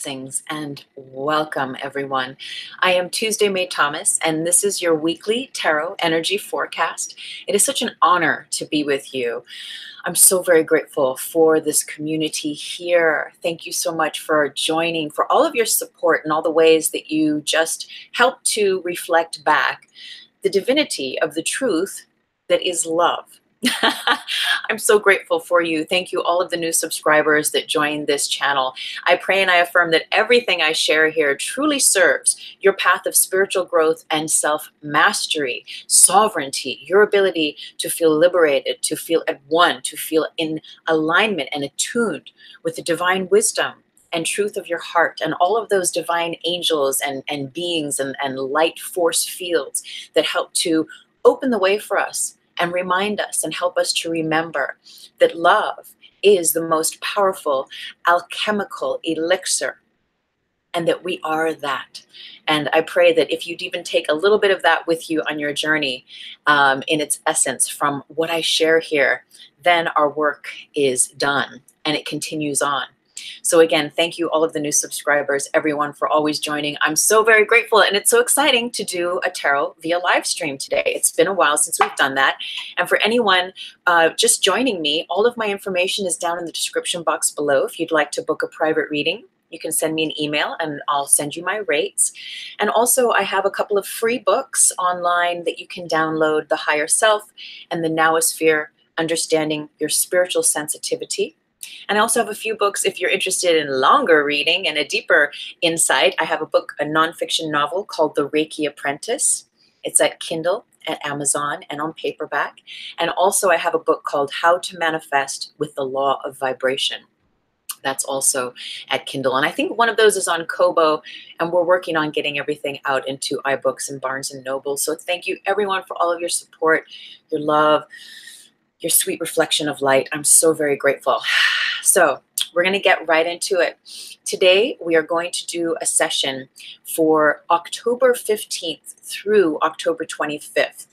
Blessings and welcome, everyone. I am Tuesday May Thomas, and this is your weekly tarot energy forecast. It is such an honor to be with you. I'm so very grateful for this community here. Thank you so much for joining, for all of your support and all the ways that you just help to reflect back the divinity of the truth that is love. I'm so grateful for you. Thank you, all of the new subscribers that joined this channel. I pray and I affirm that everything I share here truly serves your path of spiritual growth and self-mastery, sovereignty, your ability to feel liberated, to feel at one, to feel in alignment and attuned with the divine wisdom and truth of your heart, and all of those divine angels and beings and light force fields that help to open the way for us and remind us and help us to remember that love is the most powerful alchemical elixir, and that we are that. And I pray that if you'd even take a little bit of that with you on your journey, in its essence from what I share here, then our work is done and it continues on. So again, thank you, all of the new subscribers, everyone, for always joining. I'm so very grateful, and it's so exciting to do a tarot via live stream today. It's been a while since we've done that. And for anyone just joining me, all of my information is down in the description box below. If you'd like to book a private reading, you can send me an email and I'll send you my rates. And also I have a couple of free books online that you can download: The Higher Self and The NOWOSPHERE, Understanding Your Spiritual Sensitivity. And I also have a few books if you're interested in longer reading and a deeper insight. I have a book, a nonfiction novel called The REIKI Apprentice. It's at Kindle, at Amazon, and on paperback. And also I have a book called How to Manifest with the Law of Vibration. That's also at Kindle. And I think one of those is on Kobo, and we're working on getting everything out into iBooks and Barnes & Noble. So thank you, everyone, for all of your support, your love, your sweet reflection of light. I'm so very grateful. So we're going to get right into it. Today, we are going to do a session for October 15th through October 25th.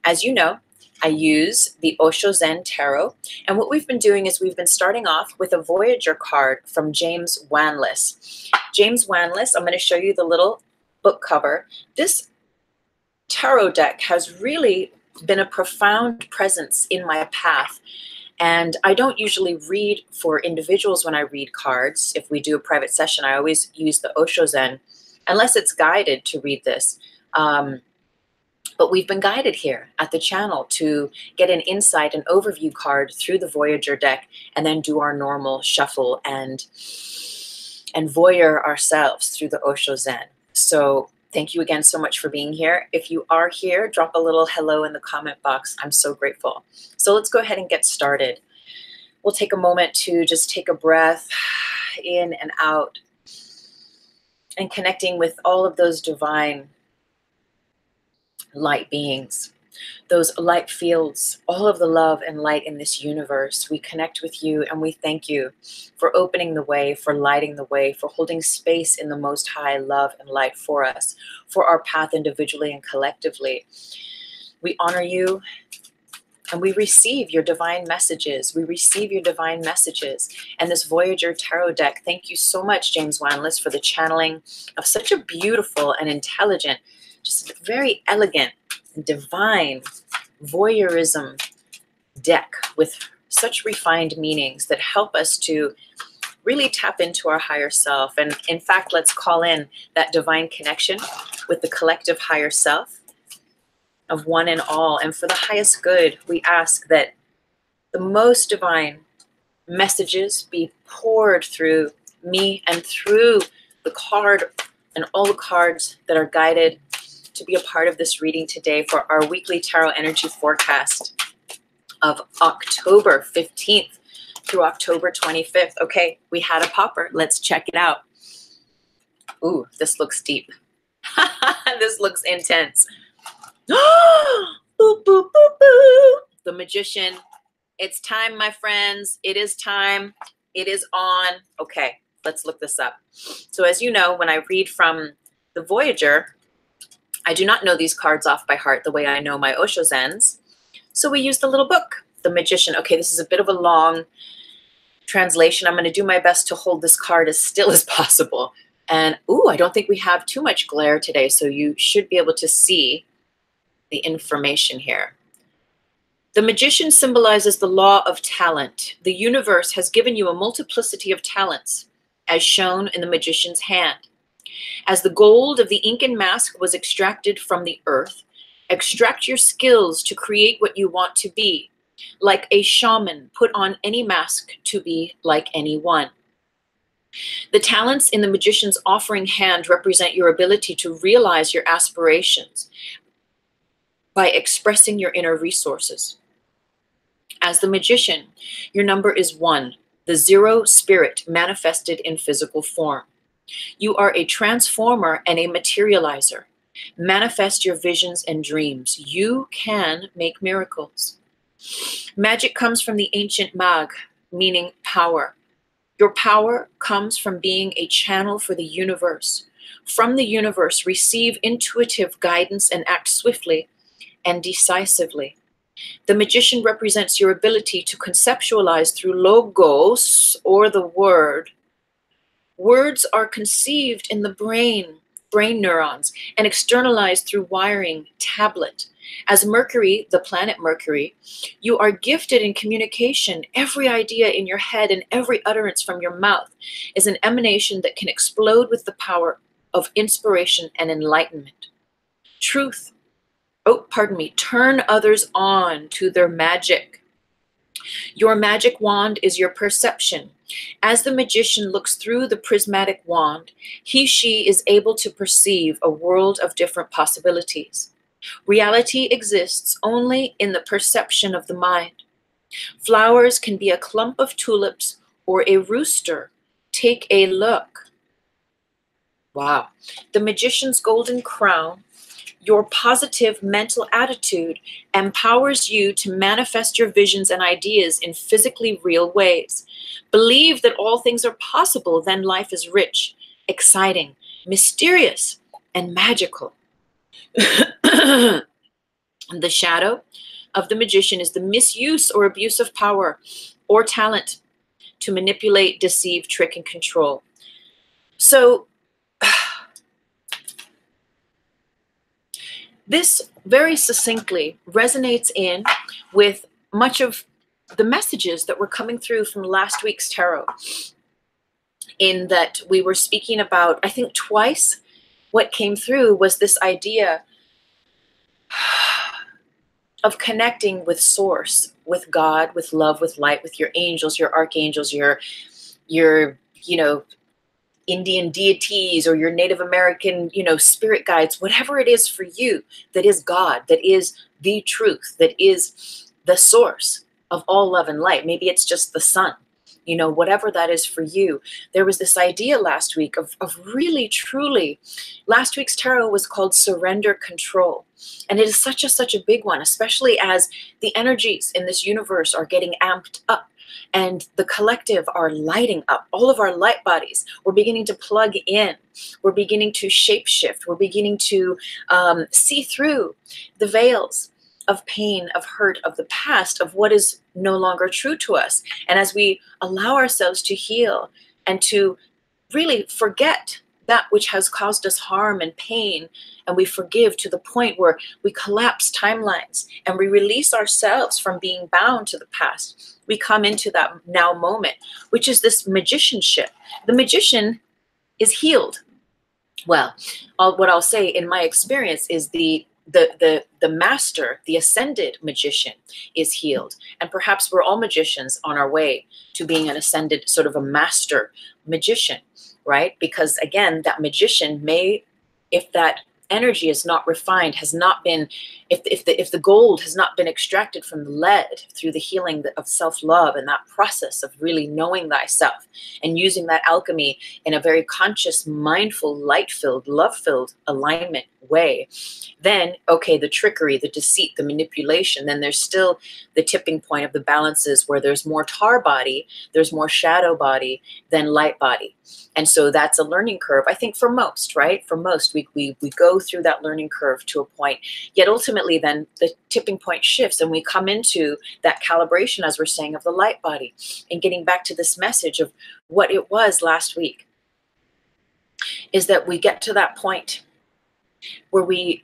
As you know, I use the Osho Zen Tarot. And what we've been doing is we've been starting off with a Voyager card from James Wanless. James Wanless, I'm going to show you the little book cover. This tarot deck has really been a profound presence in my path. And I don't usually read for individuals when I read cards. If we do a private session, I always use the Osho Zen, unless it's guided to read this. But we've been guided here at the channel to get an insight, an overview card through the Voyager deck, and then do our normal shuffle and voyeur ourselves through the Osho Zen. So thank you again so much for being here. If you are here, drop a little hello in the comment box. I'm so grateful. So let's go ahead and get started. We'll take a moment to just take a breath in and out, and connecting with all of those divine light beings, those light fields, all of the love and light in this universe. We connect with you and we thank you for opening the way, for lighting the way, for holding space in the most high love and light for us, for our path individually and collectively. We honor you and we receive your divine messages. We receive your divine messages. And this Voyager Tarot deck, thank you so much, James Wanless, for the channeling of such a beautiful and intelligent, just very elegant and divine voyeurism deck with such refined meanings that help us to really tap into our higher self. And in fact, let's call in that divine connection with the collective higher self of one and all. And for the highest good, we ask that the most divine messages be poured through me and through the card and all the cards that are guided to be a part of this reading today for our weekly tarot energy forecast of October 15th through October 25th. Okay, we had a popper. Let's check it out. Ooh, this looks deep. This looks intense. Boop, boop, boop, boop. The Magician. It's time, my friends. It is time. It is on. Okay, let's look this up. So as you know, when I read from the Voyager, I do not know these cards off by heart the way I know my Osho Zens. So we use the little book, The Magician. Okay, this is a bit of a long Translation, I'm going to do my best to hold this card as still as possible. And, ooh, I don't think we have too much glare today, so you should be able to see the information here. The magician symbolizes the law of talent. The universe has given you a multiplicity of talents, as shown in the magician's hand. As the gold of the Incan mask was extracted from the earth, extract your skills to create what you want to be. Like a shaman, put on any mask to be like anyone. The talents in the magician's offering hand represent your ability to realize your aspirations by expressing your inner resources. As the magician, your number is 1, the 0 spirit manifested in physical form. You are a transformer and a materializer. Manifest your visions and dreams. You can make miracles. Magic comes from the ancient mag, meaning power. Your power comes from being a channel for the universe. From the universe, receive intuitive guidance and act swiftly and decisively. The magician represents your ability to conceptualize through logos, or the word. Words are conceived in the brain neurons, and externalized through wiring, tablet. As Mercury, the planet Mercury, you are gifted in communication. Every idea in your head and every utterance from your mouth is an emanation that can explode with the power of inspiration and enlightenment. Truth. Turn others on to their magic. Your magic wand is your perception. As the magician looks through the prismatic wand, she is able to perceive a world of different possibilities. Reality exists only in the perception of the mind. Flowers can be a clump of tulips or a rooster. Take a look. Wow. The magician's golden crown. Your positive mental attitude empowers you to manifest your visions and ideas in physically real ways. Believe that all things are possible, then life is rich, exciting, mysterious, and magical. The shadow of the magician is the misuse or abuse of power or talent to manipulate, deceive, trick, and control. So, this very succinctly resonates in with much of the messages that were coming through from last week's tarot, in that we were speaking about, I think twice, what came through was this idea of connecting with source, with God, with love, with light, with your angels, your archangels, your Indian deities, or your Native American, spirit guides, whatever it is for you, that is God, that is the truth, that is the source of all love and light. Maybe it's just the sun, whatever that is for you. There was this idea last week of really, truly, last week's tarot was called Surrender Control. And it is such a big one, especially as the energies in this universe are getting amped up. And the collective are lighting up. All of our light bodies, we're beginning to plug in. We're beginning to shapeshift. We're beginning to see through the veils of pain, of hurt, of the past, of what is no longer true to us. And as we allow ourselves to heal and to really forget that which has caused us harm and pain, and we forgive to the point where we collapse timelines and we release ourselves from being bound to the past, we come into that now moment, which is this magicianship. The magician is healed. Well, what I'll say in my experience is the master, the ascended magician, is healed. And perhaps we're all magicians on our way to being an ascended, sort of a master magician, right? Because again, that magician may, if that energy is not refined, has not been, if the gold has not been extracted from the lead through the healing of self-love and that process of really knowing thyself, and using that alchemy in a very conscious, mindful, light-filled, love-filled alignment way, then, okay, the trickery, the deceit, the manipulation, then there's still the tipping point of the balances where there's more tar body, there's more shadow body than light body. And so that's a learning curve, I think, for most, right? For most, we go through that learning curve to a point, yet ultimately then the tipping point shifts and we come into that calibration, as we're saying, of the light body, and getting back to this message of what it was last week, is that we get to that point where we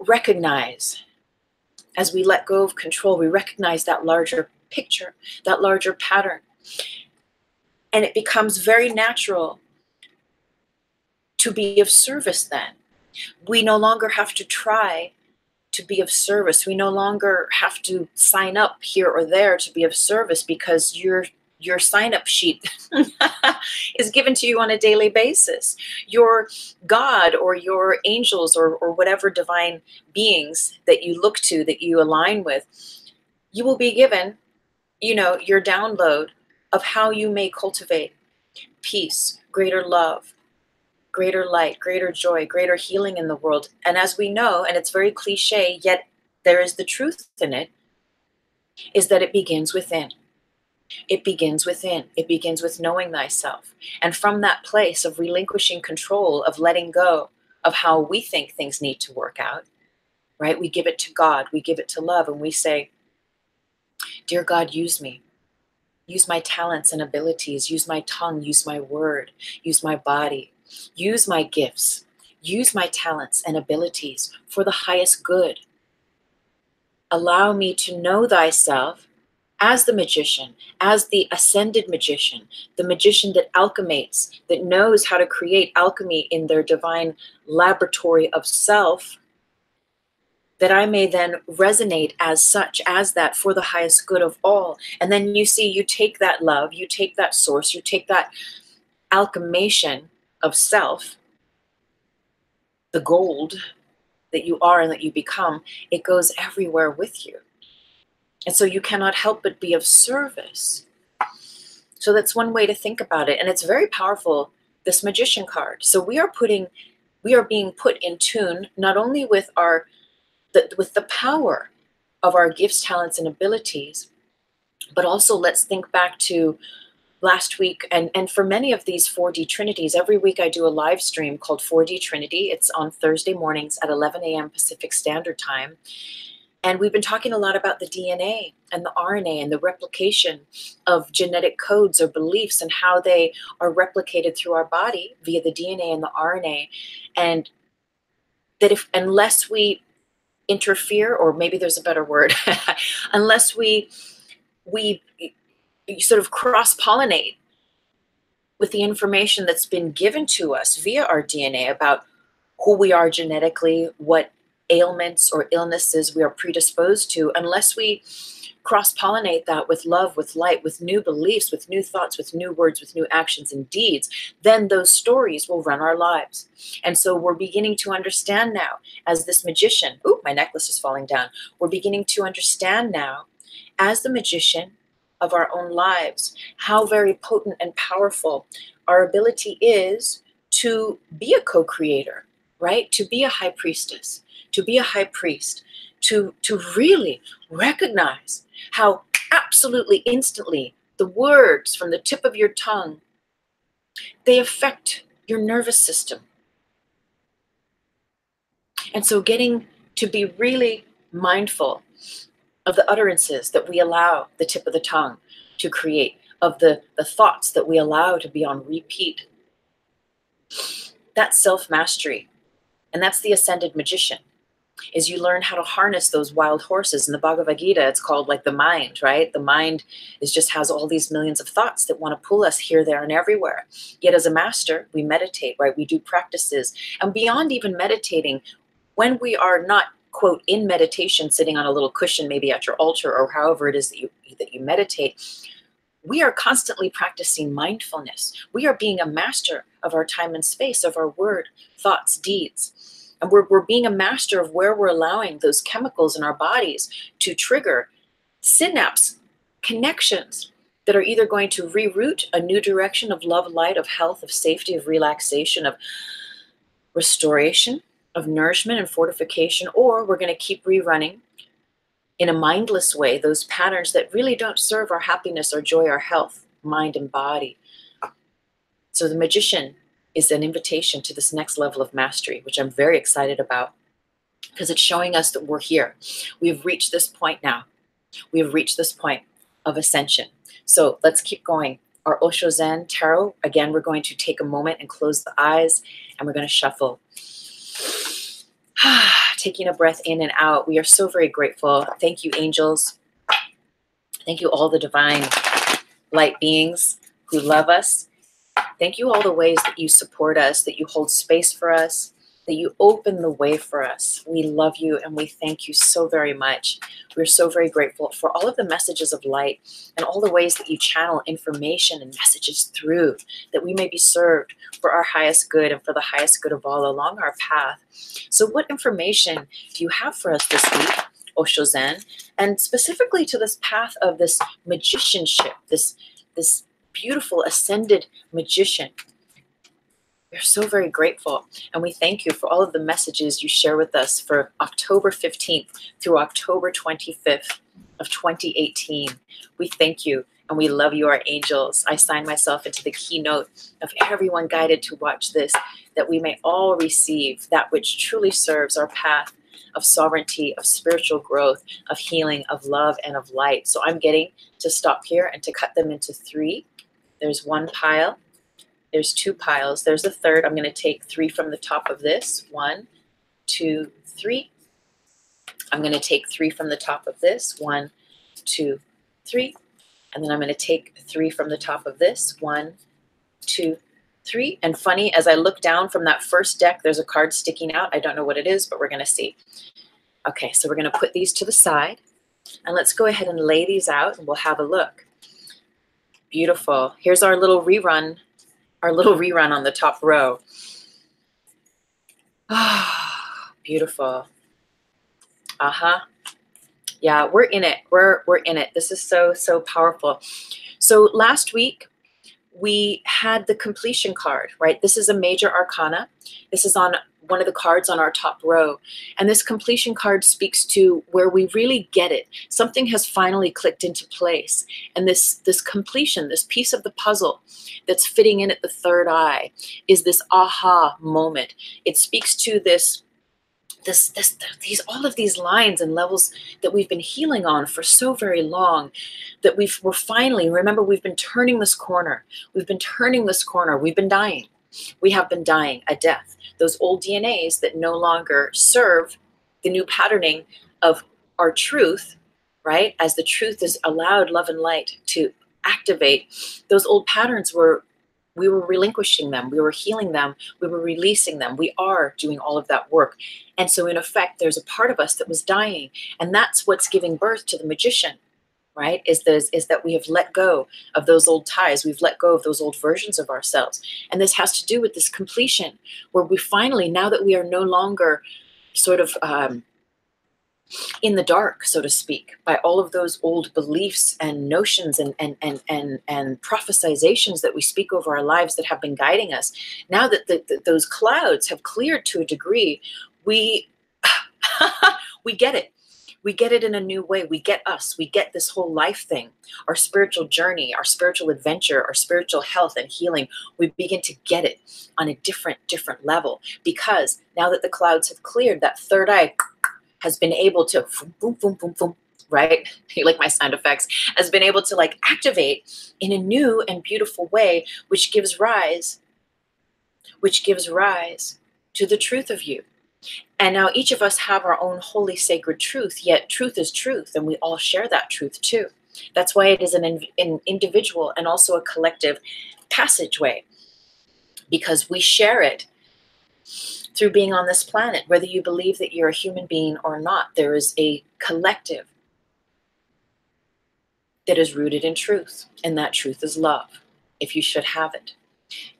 recognize, as we let go of control, we recognize that larger picture, that larger pattern. And it becomes very natural to be of service then. We no longer have to try to be of service. We no longer have to sign up here or there to be of service, because your sign-up sheet is given to you on a daily basis. Your God or your angels or whatever divine beings that you look to, that you align with, you will be given, your download of how you may cultivate peace, greater love, greater light, greater joy, greater healing in the world. And as we know, and it's very cliche, yet there is the truth in it, is that it begins within. It begins within. It begins with knowing thyself. And from that place of relinquishing control, of letting go of how we think things need to work out, right? We give it to God, we give it to love, and we say, dear God, use me. Use my talents and abilities. Use my tongue. Use my word. Use my body. Use my gifts. Use my talents and abilities for the highest good. Allow me to know thyself as the magician, as the ascended magician, the magician that alchemates, that knows how to create alchemy in their divine laboratory of self, that I may then resonate as such, as that, for the highest good of all. And then you see, you take that love, you take that source, you take that alchemation of self, the gold that you are and that you become, it goes everywhere with you. And so you cannot help but be of service. So that's one way to think about it. And it's very powerful, this magician card. So we are being put in tune, not only with with the power of our gifts, talents, and abilities, but also let's think back to last week. And for many of these 4D Trinities, every week I do a live stream called 4D Trinity. It's on Thursday mornings at 11 a.m. Pacific Standard Time. And we've been talking a lot about the DNA and the RNA and the replication of genetic codes or beliefs and how they are replicated through our body via the DNA and the RNA. And that unless we interfere, or maybe there's a better word, unless we sort of cross-pollinate with the information that's been given to us via our DNA about who we are genetically, what ailments or illnesses we are predisposed to, unless we cross-pollinate that with love, with light, with new beliefs, with new thoughts, with new words, with new actions and deeds, then those stories will run our lives. And so we're beginning to understand now, as this magician, ooh, my necklace is falling down. We're beginning to understand now, as the magician of our own lives, how very potent and powerful our ability is to be a co-creator, right? To be a high priestess, to be a high priest, to really recognize how absolutely instantly the words from the tip of your tongue, they affect your nervous system. And so getting to be really mindful of the utterances that we allow the tip of the tongue to create, of the thoughts that we allow to be on repeat. That's self-mastery. And that's the ascended magician, is you learn how to harness those wild horses. In the Bhagavad Gita, it's called like the mind, right? The mind just has all these millions of thoughts that want to pull us here, there, and everywhere. Yet as a master, we meditate, right? We do practices. And beyond even meditating, when we are not, quote, in meditation, sitting on a little cushion, maybe at your altar or however it is that you meditate, we are constantly practicing mindfulness. We are being a master of our time and space, of our word, thoughts, deeds. And we're being a master of where we're allowing those chemicals in our bodies to trigger synapse connections that are either going to reroute a new direction of love, light, of health, of safety, of relaxation, of restoration, of nourishment and fortification, or we're going to keep rerunning in a mindless way those patterns that really don't serve our happiness, our joy, our health, mind and body. So the Magician is an invitation to this next level of mastery, which I'm very excited about, because it's showing us that we're here. We've reached this point now. We've reached this point of ascension. So let's keep going. Our Osho Zen Tarot, again, we're going to take a moment and close the eyes, and we're going to shuffle. Taking a breath in and out. We are so very grateful. Thank you, angels. Thank you, all the divine light beings who love us. Thank you all the ways that you support us, that you hold space for us, that you open the way for us. We love you and we thank you so very much. We're so very grateful for all of the messages of light and all the ways that you channel information and messages through, that we may be served for our highest good and for the highest good of all along our path. So what information do you have for us this week, Osho Zen, and specifically to this path of this magicianship, this beautiful ascended magician? We're so very grateful, and we thank you for all of the messages you share with us for October 15th through October 25th of 2018. We thank you, and we love you, our angels. I sign myself into the keynote of everyone guided to watch this, that we may all receive that which truly serves our path of sovereignty, of spiritual growth, of healing, of love, and of light. So I'm getting to stop here and to cut them into three. There's one pile. There's two piles. There's a third. I'm going to take three from the top of this. 1, 2, 3. I'm going to take three from the top of this. 1, 2, 3. And then I'm going to take three from the top of this. 1, 2, 3. And funny, as I look down from that first deck, there's a card sticking out. I don't know what it is, but we're going to see. Okay, so we're going to put these to the side. And let's go ahead and lay these out, and we'll have a look. Beautiful. Here's our little rerun. Our little rerun on the top row. Ah, beautiful. Yeah, we're in it. We're in it. This is so powerful. So last week we had the completion card, right? This is a major arcana. This is on one of the cards on our top row. And this completion card speaks to where we really get it. Something has finally clicked into place. And this completion, this piece of the puzzle that's fitting in at the third eye, is this aha moment. It speaks to all of these lines and levels that we've been healing on for so very long, that we're finally, remember, we've been turning this corner. We've been turning this corner. We've been dying. We have been dying a death. Those old DNAs that no longer serve the new patterning of our truth, right? As the truth is allowed love and light to activate, those old patterns we were relinquishing them, we were healing them, we were releasing them. We are doing all of that work. And so in effect, there's a part of us that was dying. And that's what's giving birth to the magician, right? Is that we have let go of those old ties. We've let go of those old versions of ourselves. And this has to do with this completion, where we finally, now that we are no longer sort of in the dark, so to speak, by all of those old beliefs and notions and prophesizations that we speak over our lives that have been guiding us. Now that those clouds have cleared to a degree, we get it. We get it in a new way. We get us. We get this whole life thing, our spiritual journey, our spiritual adventure, our spiritual health and healing. We begin to get it on a different level, because now that the clouds have cleared, that third eye has been able to boom, boom, boom, boom, right? You like my sound effects, has been able to like activate in a new and beautiful way, which gives rise to the truth of you. And now each of us have our own holy sacred truth, yet truth is truth, and we all share that truth too. That's why it is an individual and also a collective passageway, because we share it through being on this planet. Whether you believe that you're a human being or not, there is a collective that is rooted in truth, and that truth is love, if you should have it.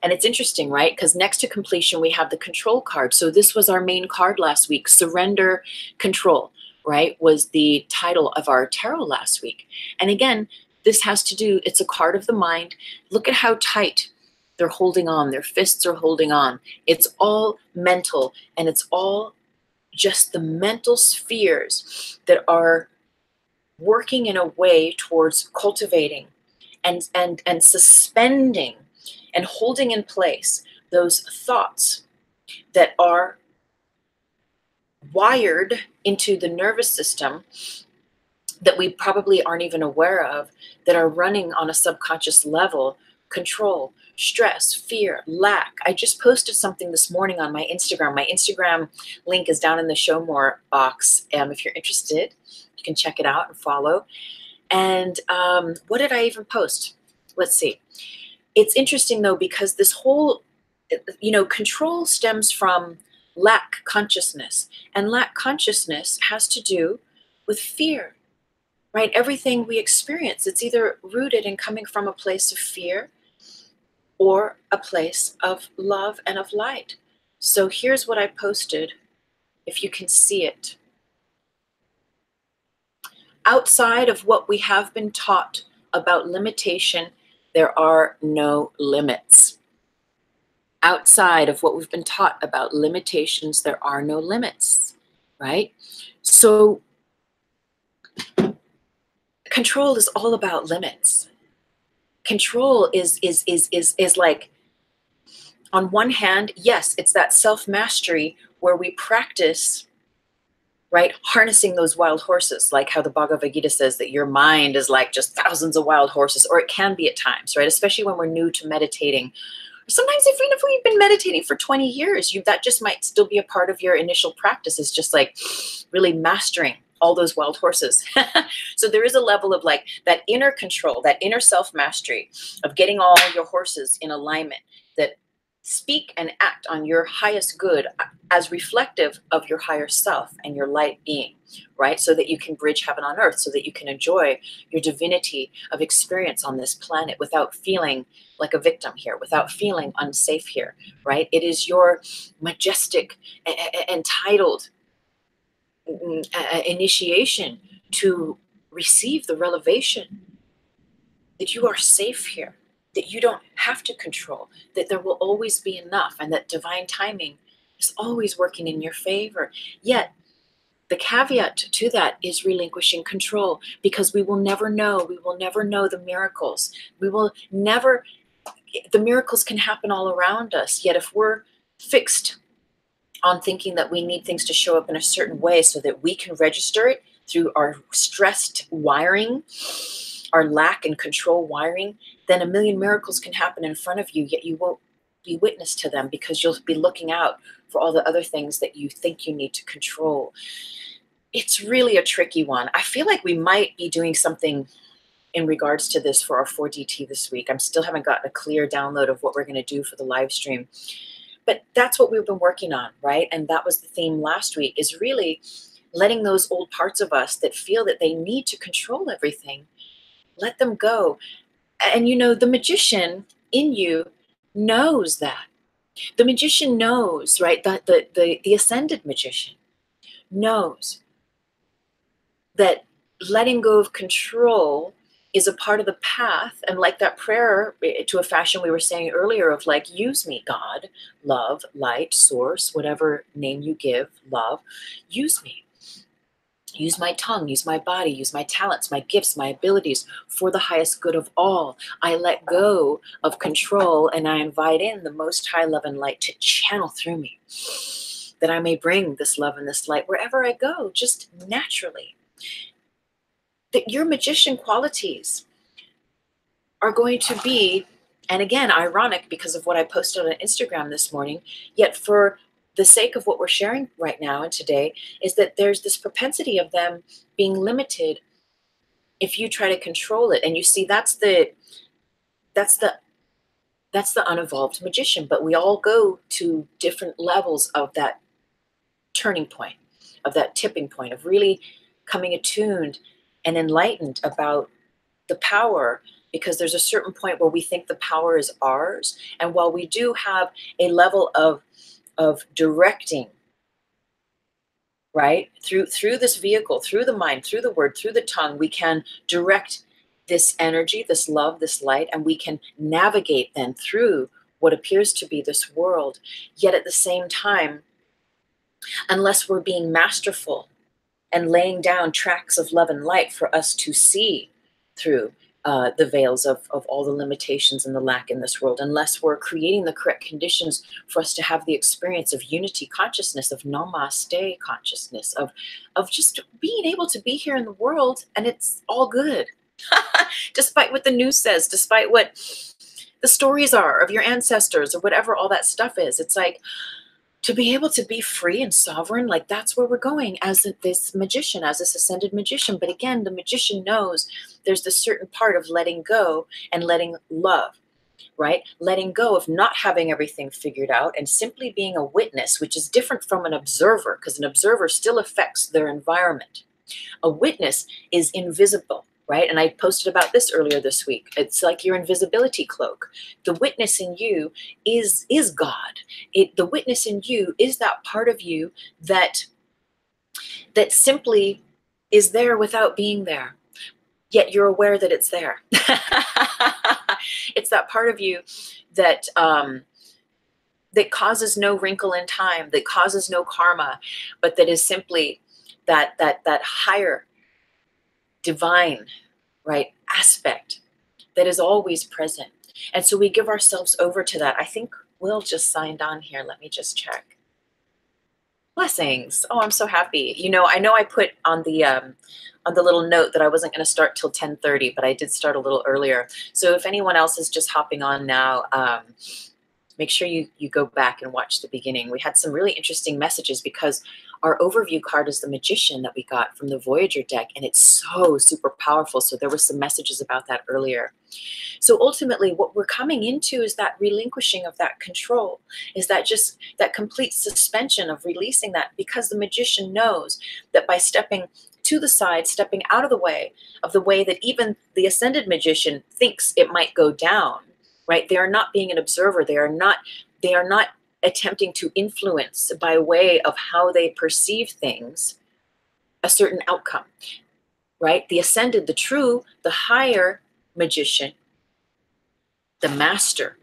And it's interesting, right? Because next to completion, we have the control card. So this was our main card last week. Surrender, control, right, was the title of our tarot last week. And again, This has to do, it's a card of the mind. Look at how tight they're holding on. Their fists are holding on. It's all mental, and it's all just the mental spheres that are working in a way towards cultivating and suspending and holding in place those thoughts that are wired into the nervous system that we probably aren't even aware of, that are running on a subconscious level. Control, stress, fear, lack. I just posted something this morning on my Instagram. My Instagram link is down in the show more box. If you're interested, you can check it out and follow. And what did I even post? Let's see. It's interesting though, because this whole, control stems from lack consciousness, and lack consciousness has to do with fear, right? Everything we experience, it's either rooted in coming from a place of fear or a place of love and of light. So here's what I posted, if you can see it. Outside of what we have been taught about limitation, there are no limits. Outside of what we've been taught about limitations, there are no limits, right? So control is all about limits. Control is like, on one hand, yes, it's that self-mastery where we practice, right, harnessing those wild horses, like how the Bhagavad Gita says that your mind is like just thousands of wild horses, or it can be at times, right? Especially when we're new to meditating. Sometimes even if we've been meditating for 20 years, that just might still be a part of your initial practice, is just like really mastering all those wild horses. So there is a level of like that inner control, that inner self-mastery of getting all your horses in alignment that speak and act on your highest good as reflective of your higher self and your light being, right? So that you can bridge heaven on earth, so that you can enjoy your divinity of experience on this planet without feeling like a victim here, without feeling unsafe here, right? It is your majestic, entitled initiation to receive the revelation that you are safe here, that you don't have to control, that there will always be enough, and that divine timing is always working in your favor. Yet the caveat to that is relinquishing control, because we will never know. We will never know the miracles. We will never, the miracles can happen all around us. Yet if we're fixed on thinking that we need things to show up in a certain way so that we can register it through our stressed wiring, our lack and control wiring, then a million miracles can happen in front of you, yet you won't be witness to them, because you'll be looking out for all the other things that you think you need to control. It's really a tricky one. I feel like we might be doing something in regards to this for our 4DT this week. I still haven't gotten a clear download of what we're going to do for the live stream. But that's what we've been working on, right? And that was the theme last week, is really letting those old parts of us that feel that they need to control everything, let them go. And the magician in you knows that. The magician knows, right? The ascended magician knows that letting go of control is a part of the path. And like that prayer, to a fashion we were saying earlier, of like, use me, God, love, light, source, whatever name you give, love, use me. Use my tongue, use my body, use my talents, my gifts, my abilities for the highest good of all. I let go of control, and I invite in the most high love and light to channel through me, that I may bring this love and this light wherever I go, just naturally. That your magician qualities are going to be, and again, ironic because of what I posted on Instagram this morning, yet for the sake of what we're sharing right now and today, is that there's this propensity of them being limited if you try to control it. And you see, that's the unevolved magician. But we all go to different levels of that turning point, of that tipping point, of really coming attuned and enlightened about the power, because there's a certain point where we think the power is ours. And while we do have a level of directing, right, through this vehicle, through the mind, through the word, through the tongue, we can direct this energy, this love, this light, and we can navigate then through what appears to be this world. Yet at the same time, unless we're being masterful and laying down tracks of love and light for us to see through the veils of all the limitations and the lack in this world, unless we're creating the correct conditions for us to have the experience of unity consciousness, of namaste consciousness, of just being able to be here in the world and it's all good. Despite what the news says, despite what the stories are of your ancestors or whatever all that stuff is, it's like, to be able to be free and sovereign, like that's where we're going as this magician, as this ascended magician. But again, the magician knows there's this certain part of letting go and letting love, right? Letting go of not having everything figured out and simply being a witness, which is different from an observer, because an observer still affects their environment. A witness is invisible, right? And I posted about this earlier this week. It's like your invisibility cloak. The witness in you is God. The witness in you is that part of you that simply is there without being there. Yet you're aware that it's there. It's that part of you that that causes no wrinkle in time, that causes no karma, but that is simply that higher divine, right, aspect that is always present. And so we give ourselves over to that. I think Will just signed on here. Let me just check. Blessings. Oh, I'm so happy. You know I put on the little note that I wasn't going to start till 10:30, but I did start a little earlier. So if anyone else is just hopping on now, make sure you go back and watch the beginning. We had some really interesting messages because our overview card is the Magician that we got from the Voyager deck, and it's so super powerful. So there were some messages about that earlier. So ultimately, what we're coming into is that relinquishing of that control, is that just that complete suspension of releasing that, because the Magician knows that by stepping to the side, stepping out of the way that even the ascended magician thinks it might go down, right? They are not being an observer. They are not attempting to influence by way of how they perceive things a certain outcome, right? The ascended, the true, the higher magician, the master,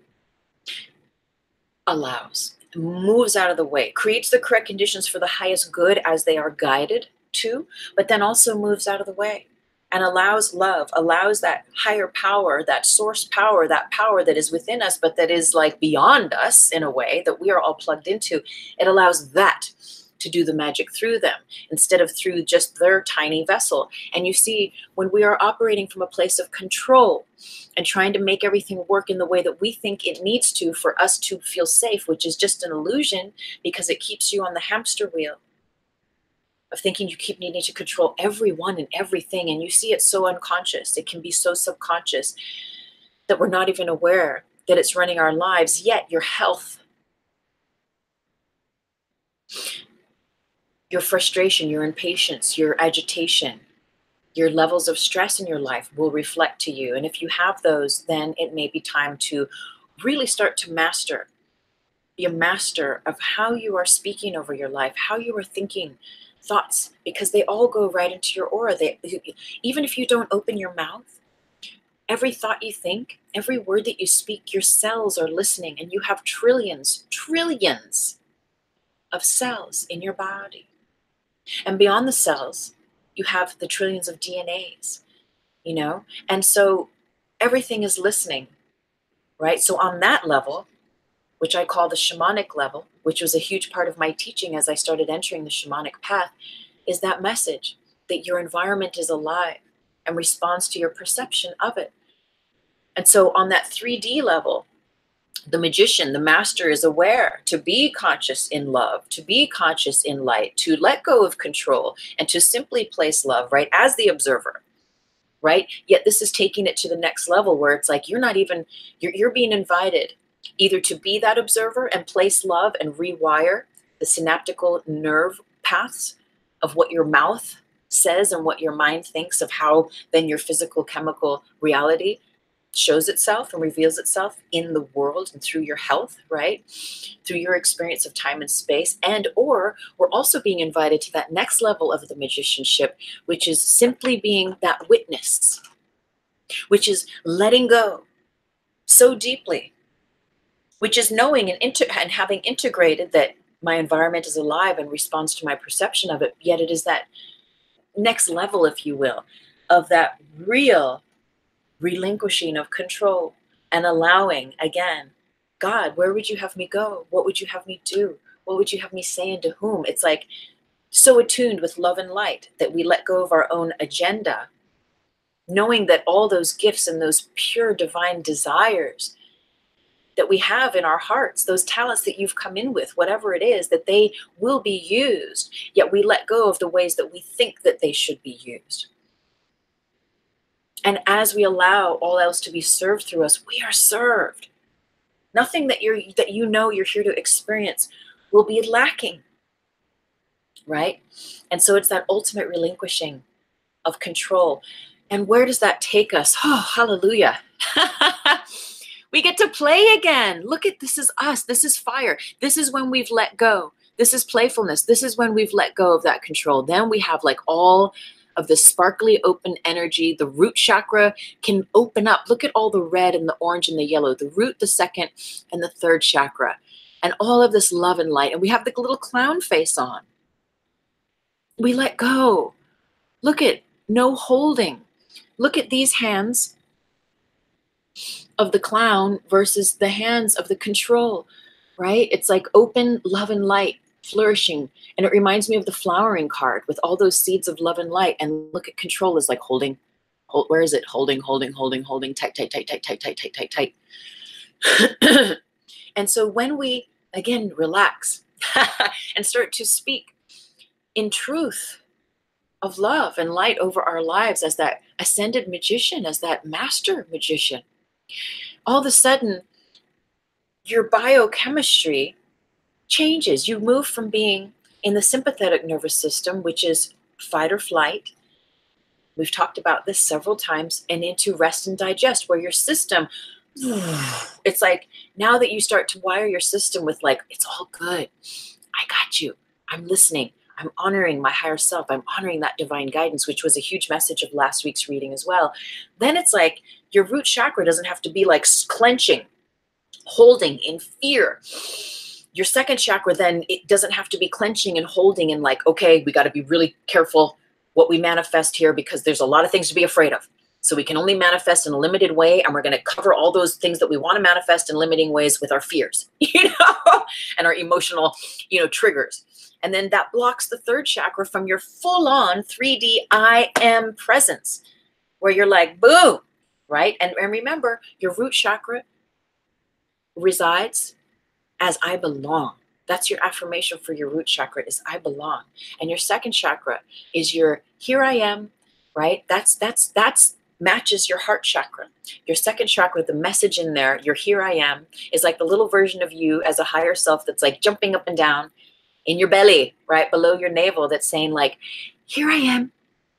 allows, moves out of the way, creates the correct conditions for the highest good as they are guided to, but then also moves out of the way and allows love, allows that higher power, that source power, that power that is within us, but that is like beyond us in a way that we are all plugged into. It allows that to do the magic through them instead of through just their tiny vessel. And you see, when we are operating from a place of control and trying to make everything work in the way that we think it needs to for us to feel safe, which is just an illusion because it keeps you on the hamster wheel of thinking you keep needing to control everyone and everything. And you see it's so unconscious. It can be so subconscious that we're not even aware that it's running our lives. Yet your health, your frustration, your impatience, your agitation, your levels of stress in your life will reflect to you. And if you have those, then it may be time to really start to master, be a master of how you are speaking over your life, how you are thinking thoughts, because they all go right into your aura. Even if you don't open your mouth, every thought you think, every word that you speak, your cells are listening, and you have trillions of cells in your body. And beyond the cells, you have the trillions of DNAs, you know? And so everything is listening, right? So on that level, which I call the shamanic level, which was a huge part of my teaching as I started entering the shamanic path, is that message that your environment is alive and responds to your perception of it. And so on that 3D level, the magician, the master, is aware to be conscious in love, to be conscious in light, to let go of control, and to simply place love, right, as the observer, right? Yet this is taking it to the next level where it's like you're being invited either to be that observer and place love and rewire the synaptical nerve paths of what your mouth says and what your mind thinks of how then your physical chemical reality shows itself and reveals itself in the world and through your health, right? Through your experience of time and space. And or we're also being invited to that next level of the magicianship, which is simply being that witness which is letting go so deeply, which is knowing and having integrated that my environment is alive and responds to my perception of it, yet it is that next level, if you will, of that real relinquishing of control and allowing, again, God, where would you have me go? What would you have me do? What would you have me say and to whom? It's like so attuned with love and light that we let go of our own agenda, knowing that all those gifts and those pure divine desires that we have in our hearts, those talents that you've come in with, whatever it is, that they will be used, yet we let go of the ways that we think that they should be used. And as we allow all else to be served through us, we are served. Nothing that you're here to experience will be lacking, right? And so it's that ultimate relinquishing of control. And where does that take us? Oh, hallelujah. We get to play again. Look at, this is us. This is fire. This is when we've let go. This is playfulness. This is when we've let go of that control. Then we have like all of the sparkly open energy. The root chakra can open up. Look at all the red and the orange and the yellow. The root, the second, and the third chakra. And all of this love and light. And we have the little clown face on. We let go. Look at no holding. Look at these hands of the clown versus the hands of the control, right? It's like open love and light flourishing. And it reminds me of the flowering card with all those seeds of love and light. And look at control is like holding, where is it? Holding, tight, tight, tight, tight, tight, tight, tight, tight, tight. And so when we, again, relax and start to speak in truth of love and light over our lives as that ascended magician, as that master magician, all of a sudden, your biochemistry changes. You move from being in the sympathetic nervous system, which is fight or flight. We've talked about this several times, and into rest and digest, where your system, it's like now that you start to wire your system with like, it's all good. I got you. I'm listening. I'm honoring my higher self. I'm honoring that divine guidance, which was a huge message of last week's reading as well. Then it's like your root chakra doesn't have to be like clenching, holding in fear. Your second chakra, then it doesn't have to be clenching and holding and like, okay, we got to be really careful what we manifest here because there's a lot of things to be afraid of. So we can only manifest in a limited way, and we're going to cover all those things that we want to manifest in limiting ways with our fears, and our emotional, triggers. And then that blocks the third chakra from your full-on 3D I am presence, where you're like, boom, right? And remember, your root chakra resides as I belong. That's your affirmation for your root chakra is I belong. And your second chakra is your here I am, right? That's matches your heart chakra. Your second chakra, the message in there, your here I am, is like the little version of you as a higher self that's like jumping up and down in your belly, right below your navel, that's saying like, here I am.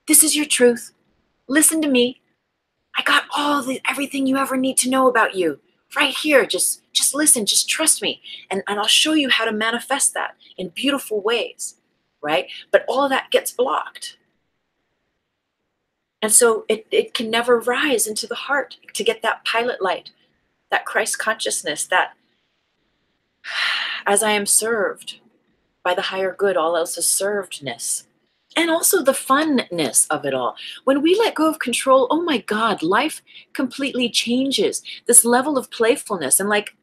This is your truth. Listen to me. I got everything you ever need to know about you right here. Just listen, just trust me. And I'll show you how to manifest that in beautiful ways, right? But all of that gets blocked. And so it can never rise into the heart to get that pilot light, that Christ consciousness, that as I am served by the higher good, all else is servedness. And also the funness of it all. When we let go of control, oh my God, life completely changes. This level of playfulness. And like,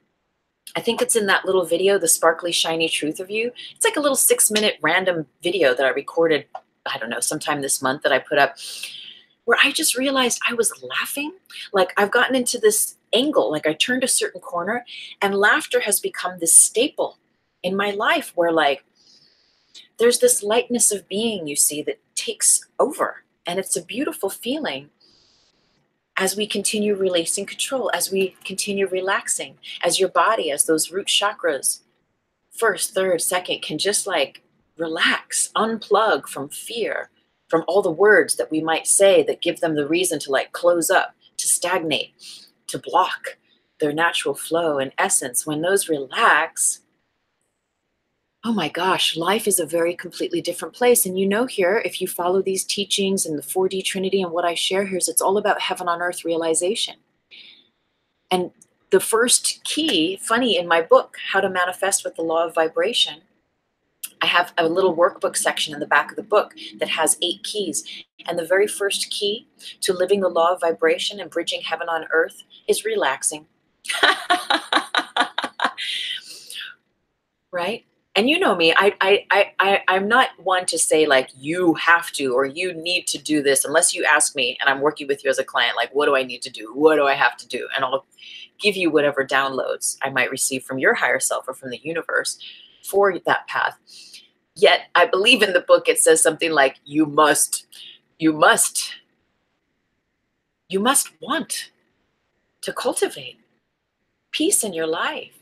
I think it's in that little video, The Sparkly Shiny Truth of You. It's like a little 6-minute random video that I recorded, I don't know, sometime this month that I put up, where I just realized I was laughing. Like I've gotten into this angle, like I turned a certain corner, and laughter has become this staple in my life where like, there's this lightness of being, you see, that takes over. And it's a beautiful feeling as we continue releasing control, as we continue relaxing, as your body, as those root chakras, first, third, second, can just like relax, unplug from fear, from all the words that we might say that give them the reason to like close up, to stagnate, to block their natural flow and essence. When those relax, oh my gosh, life is a very completely different place. And you know, here, if you follow these teachings and the 4D Trinity and what I share here, is it's all about heaven on earth realization. And the first key, funny, in my book, How to Manifest with the Law of Vibration, I have a little workbook section in the back of the book that has 8 keys. And the very first key to living the law of vibration and bridging heaven on earth is relaxing. Right? And you know me, I'm not one to say like, you have to, or you need to do this, unless you ask me and I'm working with you as a client, like, what do I need to do? What do I have to do? And I'll give you whatever downloads I might receive from your higher self or from the universe for that path. Yet I believe in the book, it says something like, you must want to cultivate peace in your life.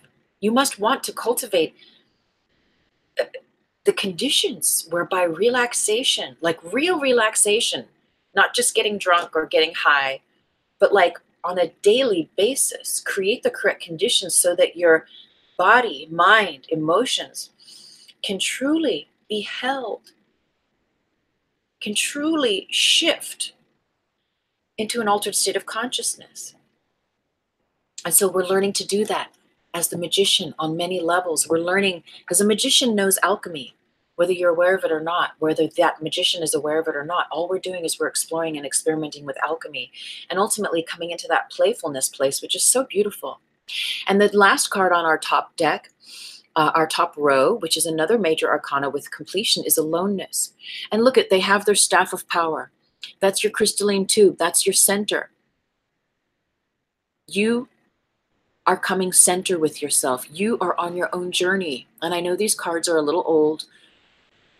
You must want to cultivate the conditions whereby relaxation, like real relaxation, not just getting drunk or getting high, but like on a daily basis, create the correct conditions so that your body, mind, emotions can truly be held, can truly shift into an altered state of consciousness. And so we're learning to do that as the magician on many levels. We're learning, because a magician knows alchemy, whether you're aware of it or not, whether that magician is aware of it or not. All we're doing is we're exploring and experimenting with alchemy and ultimately coming into that playfulness place, which is so beautiful. And the last card on our top deck, our top row, which is another major arcana with completion, is aloneness. And look at, they have their staff of power. That's your crystalline tube. That's your center. You are coming center with yourself. You are on your own journey. And I know these cards are a little old,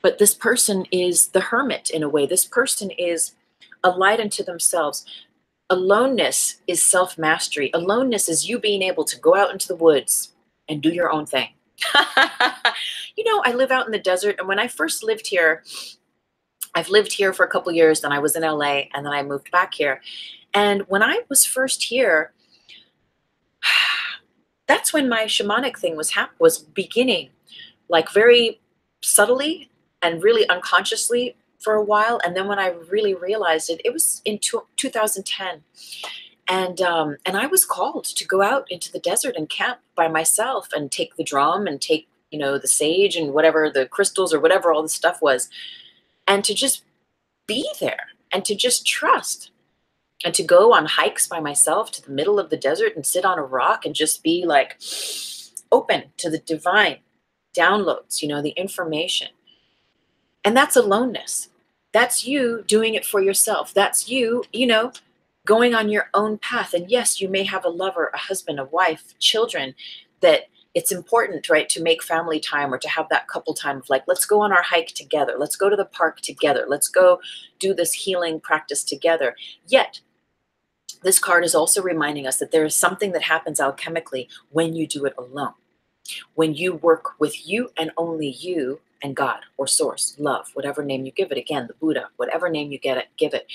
but this person is the hermit in a way. This person is a light unto themselves. Aloneness is self-mastery. Aloneness is you being able to go out into the woods and do your own thing. You know, I live out in the desert, and when I first lived here, I've lived here for a couple years, then I was in LA, and then I moved back here. And when I was first here, that's when my shamanic thing was beginning, like very subtly and really unconsciously for a while. And then when I really realized it, it was in 2010. And I was called to go out into the desert and camp by myself and take the drum and take, you know, the sage and whatever, the crystals or whatever all the stuff was, and to just be there and to just trust and to go on hikes by myself to the middle of the desert and sit on a rock and just be like open to the divine downloads, you know, the information. And that's aloneness. That's you doing it for yourself. That's you, you know, going on your own path. And yes, you may have a lover, a husband, a wife, children, that it's important, right, to make family time or to have that couple time of like, let's go on our hike together. Let's go to the park together. Let's go do this healing practice together. Yet, this card is also reminding us that there is something that happens alchemically when you do it alone. When you work with you and only you and God or source, love, whatever name you give it, again, the Buddha, whatever name you give it.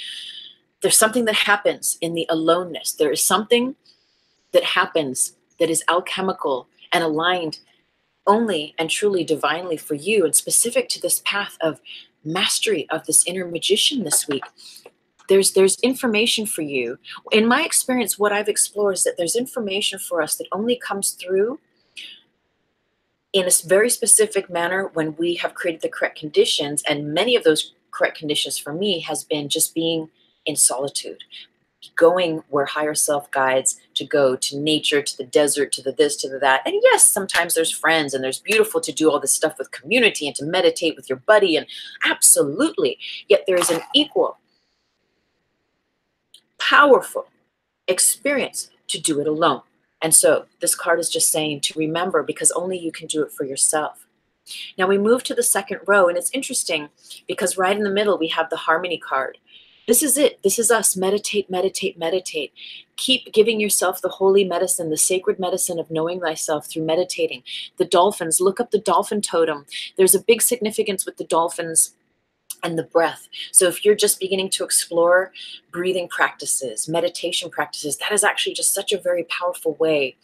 There's something that happens in the aloneness. There is something that happens that is alchemical and aligned only and truly divinely for you and specific to this path of mastery of this inner magician this week. There's information for you. In my experience, what I've explored is that there's information for us that only comes through in a very specific manner when we have created the correct conditions. And many of those correct conditions for me has been just being in solitude, going where higher self guides to go, to nature, to the desert, to the this, to the that. And yes, sometimes there's friends and there's beautiful to do all this stuff with community and to meditate with your buddy, and absolutely. Yet there is an equal powerful experience to do it alone. And so this card is just saying to remember, because only you can do it for yourself. Now we move to the second row, and it's interesting because right in the middle we have the harmony card. This is it. This is us. Meditate, meditate, meditate. Keep giving yourself the holy medicine, the sacred medicine of knowing thyself through meditating. The dolphins, look up the dolphin totem. There's a big significance with the dolphins and the breath. So if you're just beginning to explore breathing practices, meditation practices, that is actually just such a very powerful way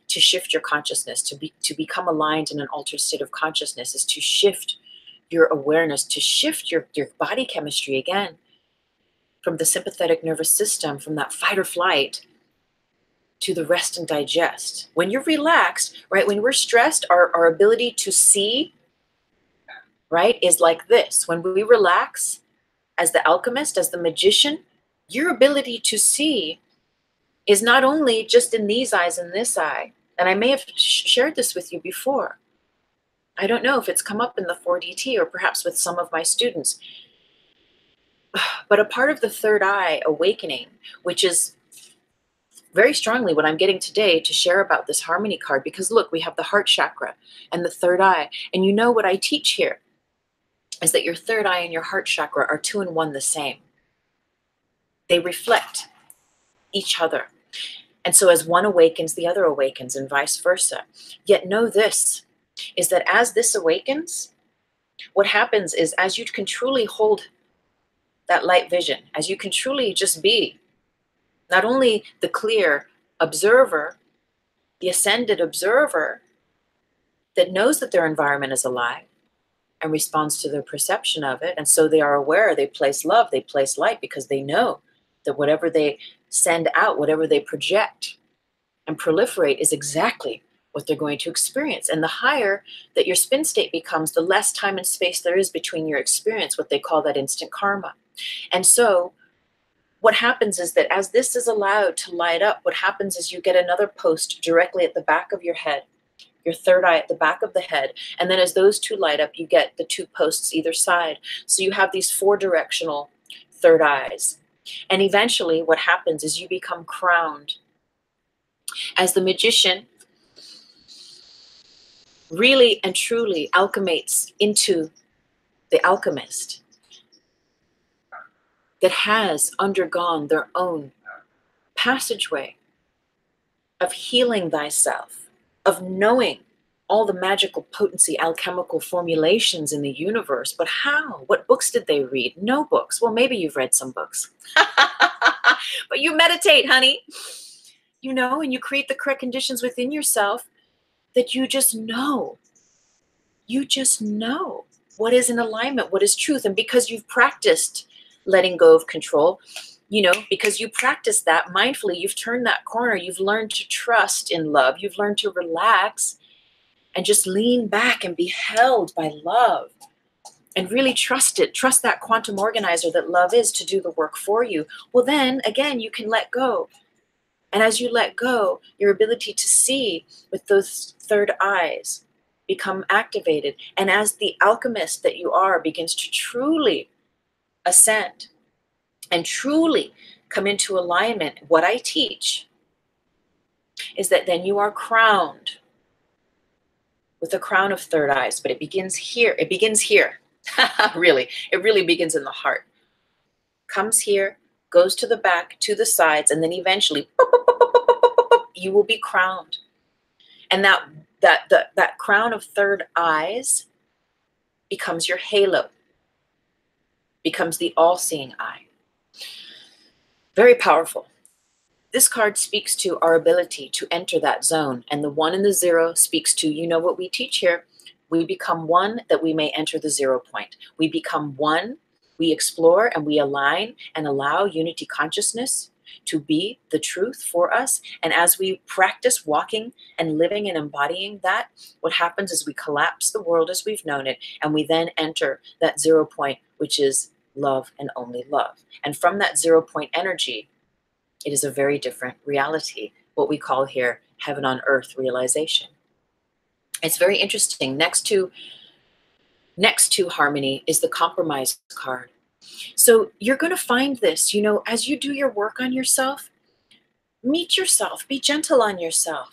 to shift your consciousness, to become aligned in an altered state of consciousness, is to shift your awareness, to shift your body chemistry again from the sympathetic nervous system, from that fight or flight, to the rest and digest. When you're relaxed, right, when we're stressed, our ability to see, right, is like this. When we relax, as the alchemist, as the magician, your ability to see is not only just in these eyes and this eye, and I may have shared this with you before. I don't know if it's come up in the 4DT or perhaps with some of my students, but a part of the third eye awakening, which is very strongly what I'm getting today to share about this harmony card, because look, we have the heart chakra and the third eye. And you know what I teach here is that your third eye and your heart chakra are two in one the same. They reflect each other. And so as one awakens, the other awakens, and vice versa. Yet know this, is that as this awakens, what happens is as you can truly hold that light vision, as you can truly just be not only the clear observer, the ascended observer that knows that their environment is alive and responds to their perception of it. And so they are aware, they place love, they place light, because they know that whatever they send out, whatever they project and proliferate is exactly what they're going to experience. And the higher that your spin state becomes, the less time and space there is between your experience, what they call that instant karma. And so what happens is that as this is allowed to light up, what happens is you get another post directly at the back of your head, your third eye at the back of the head. And then as those two light up, you get the two posts either side. So you have these four directional third eyes. And eventually what happens is you become crowned. As the magician really and truly alchemates into the alchemist that has undergone their own passageway of healing thyself, of knowing all the magical potency, alchemical formulations in the universe. But how? What books did they read? No books. Well, maybe you've read some books. But you meditate, honey. You know, and you create the correct conditions within yourself that you just know. You just know what is in alignment, what is truth. And because you've practiced letting go of control, you know, because you practice that mindfully, you've turned that corner, you've learned to trust in love, you've learned to relax and just lean back and be held by love and really trust it, trust that quantum organizer that love is to do the work for you. Well, then again, you can let go. And as you let go, your ability to see with those third eyes become activated. And as the alchemist that you are begins to truly ascend and truly come into alignment, what I teach is that then you are crowned with a crown of third eyes. But it begins here. It begins here. Really, it really begins in the heart. Comes here, goes to the back, to the sides, and then eventually you will be crowned. And that crown of third eyes becomes your halo, becomes the all-seeing eye. Very powerful. This card speaks to our ability to enter that zone, and the 1 and the 0 speaks to, you know what we teach here, we become one that we may enter the 0 point. We become one, we explore and we align and allow unity consciousness to be the truth for us. And as we practice walking and living and embodying that, what happens is we collapse the world as we've known it, and we then enter that 0 point, which is love and only love. And from that 0 point energy, it is a very different reality, what we call here heaven on earth realization. It's very interesting. Next to harmony is the compromise card. So you're going to find this, you know, as you do your work on yourself, meet yourself, be gentle on yourself,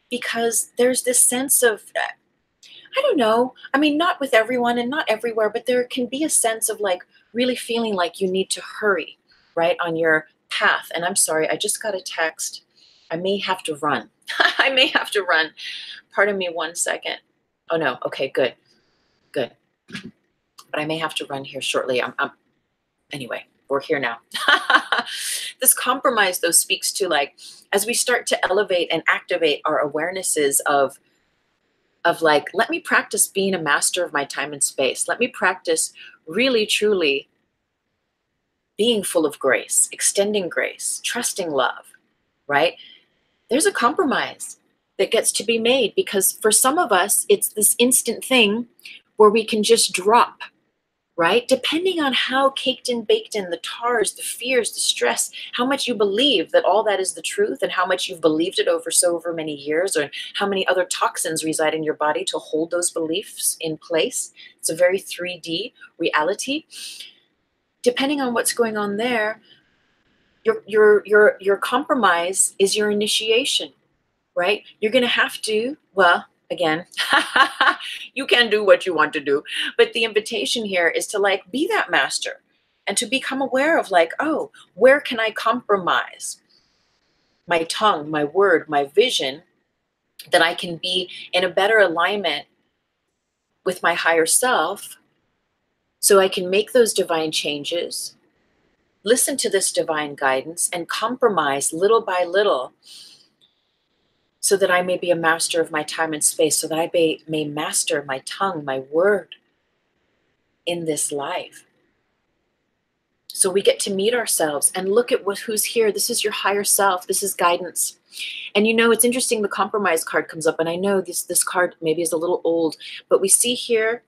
because there's this sense of, I don't know, I mean, not with everyone and not everywhere, but there can be a sense of like really feeling like you need to hurry, right, on your path. And I'm sorry, I just got a text. I may have to run. I may have to run. Pardon me 1 second. Oh no, okay, good. But I may have to run here shortly. Anyway, we're here now. This compromise, though, speaks to like, as we start to elevate and activate our awarenesses of like, let me practice being a master of my time and space. Let me practice really, truly being full of grace, extending grace, trusting love, right? There's a compromise that gets to be made, because for some of us, it's this instant thing where we can just drop, right? Depending on how caked and baked in the tars, the fears, the stress, how much you believe that all that is the truth, and how much you've believed it over many years, or how many other toxins reside in your body to hold those beliefs in place. It's a very 3D reality. Depending on what's going on there, your compromise is your initiation, right? You're going to have to, well, again, you can do what you want to do, but the invitation here is to like be that master and to become aware of like, oh, where can I compromise my tongue, my word, my vision, that I can be in a better alignment with my higher self, so I can make those divine changes, listen to this divine guidance, and compromise little by little, so that I may be a master of my time and space, so that I may master my tongue, my word in this life. So we get to meet ourselves and look at who's here. This is your higher self. This is guidance. And you know, it's interesting, the compromise card comes up, and I know this card maybe is a little old, but we see here,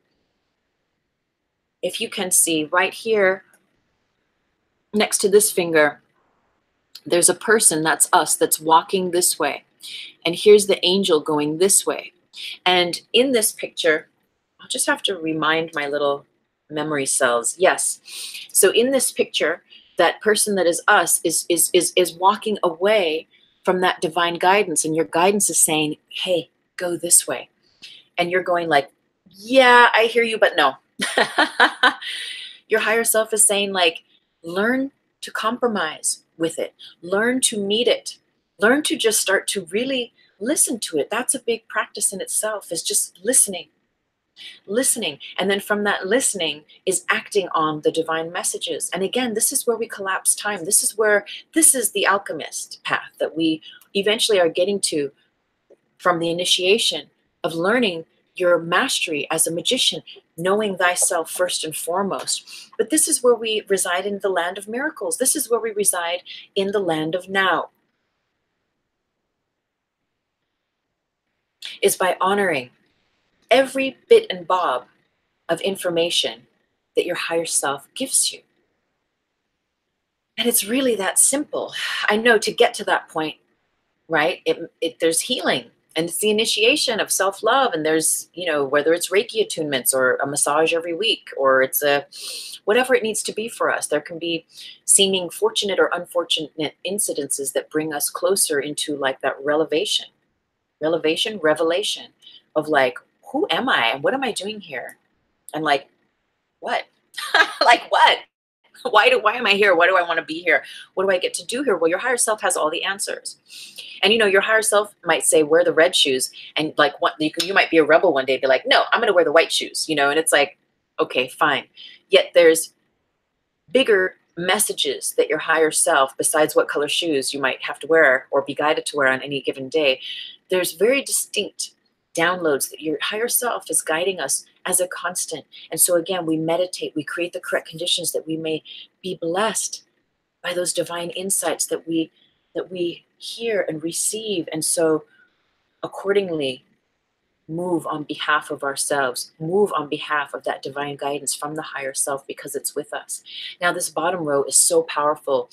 if you can see right here, next to this finger, there's a person, that's us, that's walking this way. And here's the angel going this way. And in this picture, I'll just have to remind my little memory cells. Yes. So in this picture, that person that is us is walking away from that divine guidance. And your guidance is saying, hey, go this way. And you're going like, yeah, I hear you, but no. Your higher self is saying like, learn to compromise with it. Learn to meet it. Learn to just start to really listen to it. That's a big practice in itself, is just listening. And then from that listening is acting on the divine messages. And again, this is where we collapse time. This is the alchemist path that we eventually are getting to from the initiation of learning your mastery as a magician, knowing thyself first and foremost. But this is where we reside in the land of miracles. This is where we reside in the land of now, is by honoring every bit and bob of information that your higher self gives you. And it's really that simple. I know, to get to that point, right, there's healing, and it's the initiation of self-love, and there's, you know, whether it's Reiki attunements or a massage every week, or it's whatever it needs to be for us. There can be seeming fortunate or unfortunate incidences that bring us closer into like that revelation of like, who am I and what am I doing here? And like, what? Like what? Why am I here? Why do I want to be here? What do I get to do here? Well, your higher self has all the answers. And you know, your higher self might say, wear the red shoes. And like, what, you might be a rebel one day, be like, no, I'm going to wear the white shoes, you know? And it's like, okay, fine. Yet there's bigger messages that your higher self, besides what color shoes you might have to wear or be guided to wear on any given day, there's very distinct downloads that your higher self is guiding us as a constant. And so again, we meditate, we create the correct conditions that we may be blessed by those divine insights that we hear and receive. And so accordingly, move on behalf of ourselves, move on behalf of that divine guidance from the higher self, because it's with us. Now, this bottom row is so powerful.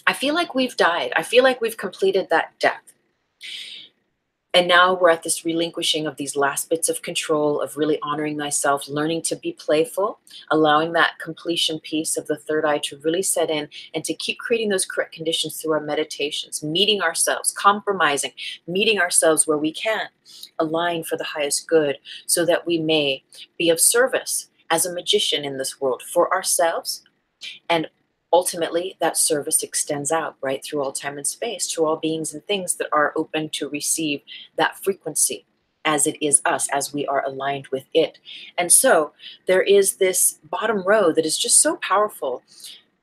I feel like we've died. I feel like we've completed that death. And now we're at this relinquishing of these last bits of control, of really honoring thyself, learning to be playful, allowing that completion piece of the third eye to really set in, and to keep creating those correct conditions through our meditations, meeting ourselves, compromising, meeting ourselves where we can, align for the highest good, so that we may be of service as a magician in this world for ourselves. And ultimately, that service extends out, right, through all time and space, to all beings and things that are open to receive that frequency as it is us, as we are aligned with it. And so there is this bottom row that is just so powerful.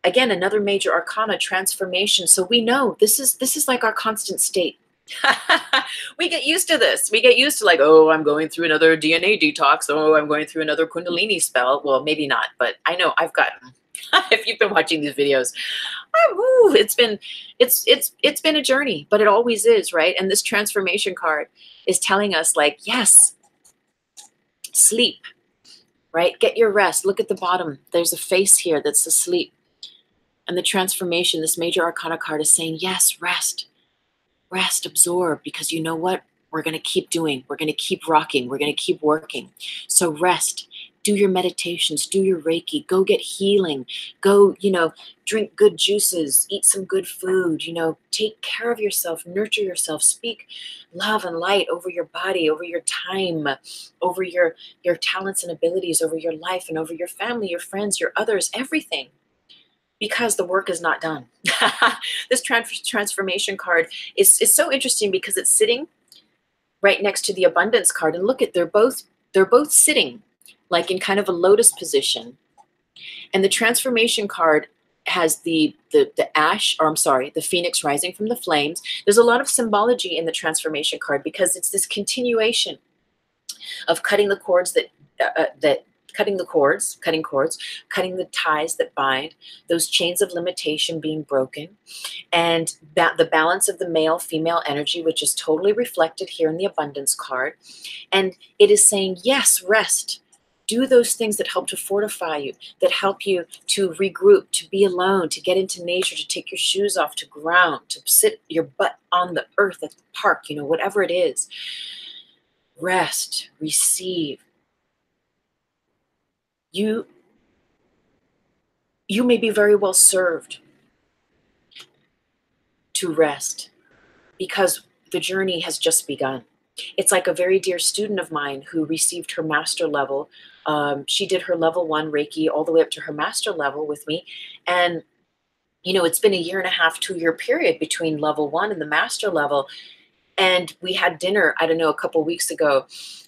Again, another major arcana, transformation. So we know this is like our constant state. We get used to this. We get used to like, oh, I'm going through another DNA detox. Oh, I'm going through another Kundalini spell. Well, maybe not, but I know I've gotten, if you've been watching these videos, it's been a journey, but it always is, right? And this transformation card is telling us like, yes, sleep, right? Get your rest. Look at the bottom. There's a face here that's asleep. And the transformation, this major arcana card is saying, yes, rest, rest, absorb, because you know what? We're going to keep doing. We're going to keep rocking. We're going to keep working. So rest, do your meditations, do your Reiki, go get healing, go, drink good juices, eat some good food, take care of yourself, nurture yourself, speak love and light over your body, over your time, over your talents and abilities, over your life and over your family, your friends, your others, everything. Because the work is not done. This transformation card is so interesting because it's sitting right next to the abundance card. And look at, they're both sitting like in kind of a lotus position. And the transformation card has the ash, or I'm sorry, the phoenix rising from the flames. There's a lot of symbology in the transformation card because it's this continuation of cutting the cords cutting cords, cutting the ties that bind, those chains of limitation being broken, and that the balance of the male-female energy, which is totally reflected here in the abundance card. And it is saying, yes, rest. Do those things that help to fortify you, that help you to regroup, to be alone, to get into nature, to take your shoes off, to ground, to sit your butt on the earth at the park, whatever it is. Rest, receive. You may be very well served to rest because the journey has just begun. It's like a very dear student of mine who received her master level. She did her level 1 Reiki all the way up to her master level with me. And, it's been a 1.5, 2-year period between level 1 and the master level. And we had dinner, I don't know, a couple weeks ago.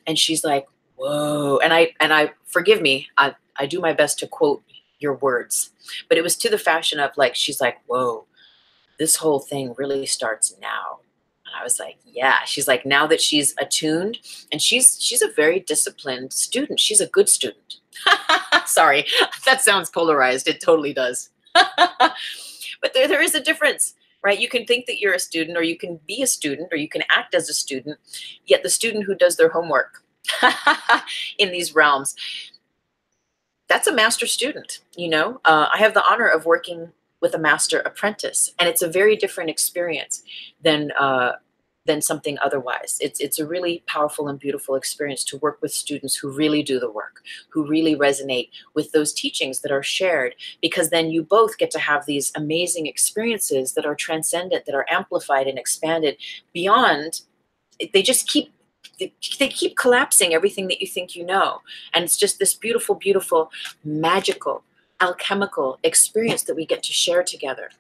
And she's like, whoa. And I forgive me, I do my best to quote your words, but it was to the fashion of like, she's like, whoa, this whole thing really starts now. And I was like, yeah. She's like, now that she's attuned, and she's a very disciplined student. She's a good student. Sorry, that sounds polarized. It totally does. But there is a difference, right? You can think that you're a student, or you can be a student, or you can act as a student, yet the student who does their homework in these realms, that's a master student. I have the honor of working with a master apprentice, and it's a very different experience than something otherwise. It's a really powerful and beautiful experience to work with students who really do the work, who really resonate with those teachings that are shared, because then you both get to have these amazing experiences that are transcendent, that are amplified and expanded beyond. They keep collapsing everything that you think you know. And it's just this beautiful, beautiful, magical, alchemical experience that we get to share together.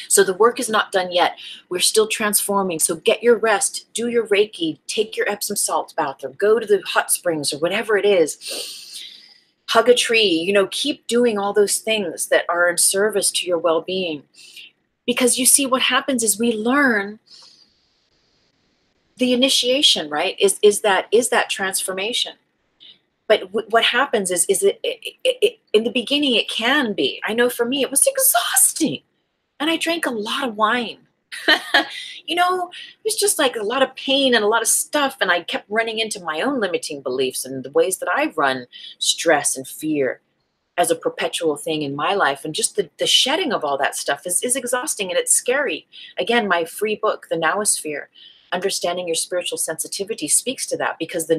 So the work is not done yet. We're still transforming. So get your rest, do your Reiki, take your Epsom salt bath, or go to the hot springs, or whatever it is. Hug a tree, keep doing all those things that are in service to your well-being. Because you see, what happens is we learn the initiation, right? Is that transformation. But what happens is it in the beginning, it can be. I know for me, it was exhausting. And I drank a lot of wine. It was just like a lot of pain and a lot of stuff. And I kept running into my own limiting beliefs and the ways that I run stress and fear as a perpetual thing in my life. And just the shedding of all that stuff is exhausting, and it's scary. Again, my free book, The NOWOSPHERE, Understanding Your Spiritual Sensitivity, speaks to that, because the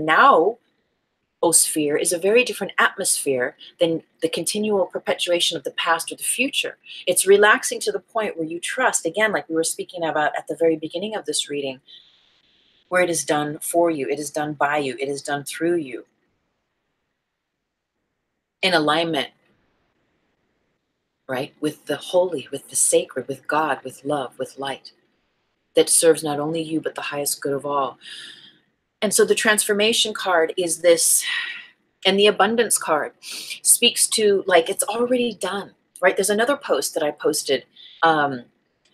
NOWOSPHERE is a very different atmosphere than the continual perpetuation of the past or the future. It's relaxing to the point where you trust, again, like we were speaking about at the very beginning of this reading, where it is done for you, it is done by you, it is done through you, in alignment, right, with the holy, with the sacred, with God, with love, with light, that serves not only you, but the highest good of all. And so the transformation card is this, and the abundance card speaks to, like, it's already done, right? There's another post that I posted, and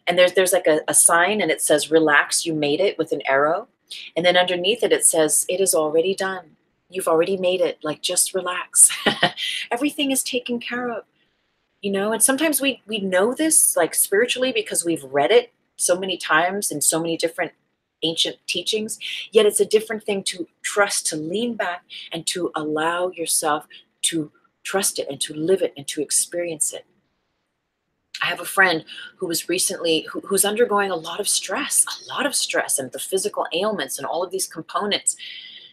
there's like a sign, and it says, relax, you made it, with an arrow. And then underneath it, it says, it is already done. You've already made it. Like, just relax. Everything is taken care of, you know? And sometimes we know this, like, spiritually, because we've read it so many times in so many different ancient teachings. Yet it's a different thing to trust, to lean back, and to allow yourself to trust it and to live it and to experience it. I have a friend who was recently, who's undergoing a lot of stress, and the physical ailments and all of these components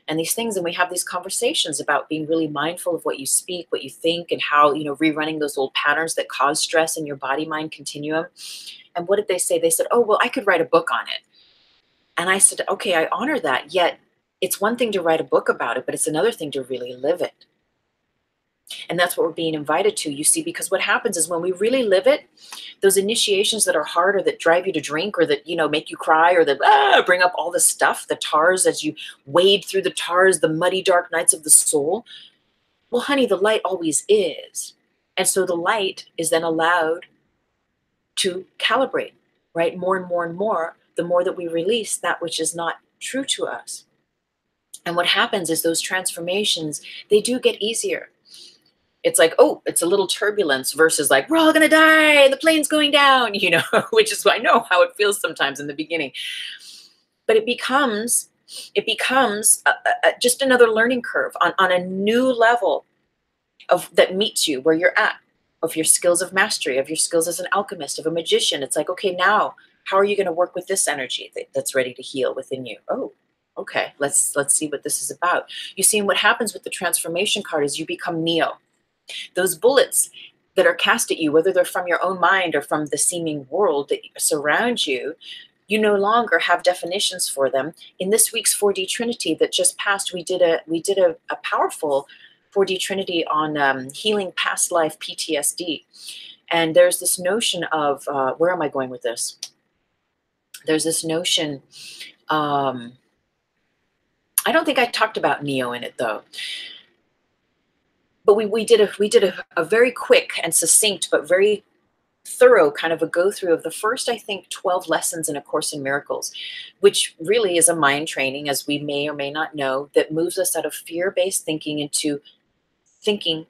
and these things. And we have these conversations about being really mindful of what you speak, what you think, and how, you know, rerunning those old patterns that cause stress in your body mind continuum. And what did they say? They said, oh, well, I could write a book on it. And I said, okay, I honor that. Yet it's one thing to write a book about it, but it's another thing to really live it. And that's what we're being invited to, you see, because what happens is when we really live it, those initiations that are hard, or that drive you to drink, or that, you know, make you cry, or that bring up all the stuff, the tars, as you wade through the tars, the muddy, dark nights of the soul. Well, honey, the light always is. And so the light is then allowed to calibrate, right? More and more and more, the more that we release that which is not true to us. And what happens is those transformations, they do get easier. It's like, oh, it's a little turbulence versus like, we're all going to die, the plane's going down, you know, which is, I know how it feels sometimes in the beginning. But it becomes just another learning curve on a new level of that meets you where you're at, of your skills of mastery, of your skills as an alchemist, of a magician. It's like, okay, now how are you going to work with this energy that's ready to heal within you? Oh, okay, let's see what this is about. You see, what happens with the transformation card is you become Neo. Those bullets that are cast at you, whether they're from your own mind or from the seeming world that surrounds you, you no longer have definitions for them. In this week's 4D Trinity that just passed, we did a powerful 4D Trinity on healing past life PTSD. And there's this notion of, where am I going with this? There's this notion, I don't think I talked about Neo in it though. But we did a very quick and succinct, but very thorough kind of a go through of the first, I think, 12 lessons in A Course in Miracles, which really is a mind training, as we may or may not know, that moves us out of fear-based thinking into thinking